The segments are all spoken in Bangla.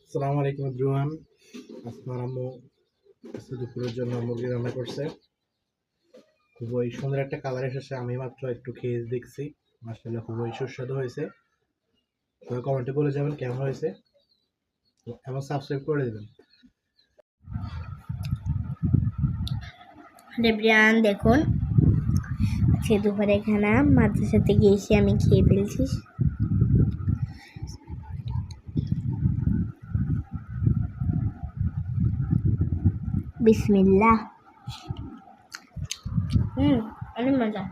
আসসালামু আলাইকুম এভরিওয়ান। আপনার আম্মু আজকে দুপুরের জন্য মুরগি রান্না করছে। খুবই সুন্দর একটা কালার এসেছে। আমি মাত্র একটু খেয়ে দেখছি, আসলে খুবই সুস্বাদু হয়েছে। সবাই কমেন্টে বলে যাবেন কেমন হয়েছে এবং সাবস্ক্রাইব করে দেবেন। এভরিওয়ান দেখুন, আজকে দুপুরে খানা মাদ্রাসাতে গিয়েছি, আমি খেয়ে ফেলছি। বিসমিল্লাহ। অনেক মজা।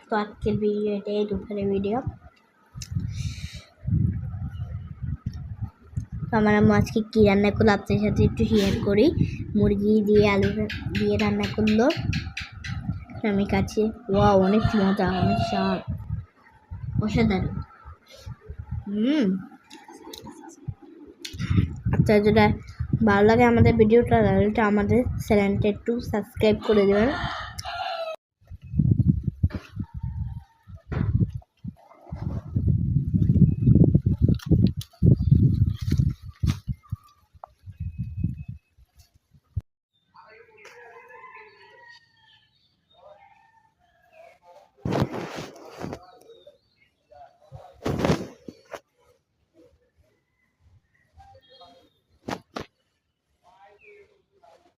তো আজকের ভিডিও এটাই, দুপুরের ভিডিও। তো আমার আম্মু আজকে কী রান্না করলো আপনাদের সাথে একটু শেয়ার করি। মুরগি দিয়ে আলু দিয়ে রান্না করলো আমি কাছে। ওয়াও, অনেক মজা, অনেক স্বাদ, অসাধারণ। আপনার যেটা ভালো লাগে আমাদের ভিডিওটা, তাহলে আমাদের চ্যানেলটা একটু সাবস্ক্রাইব করে দেবেন।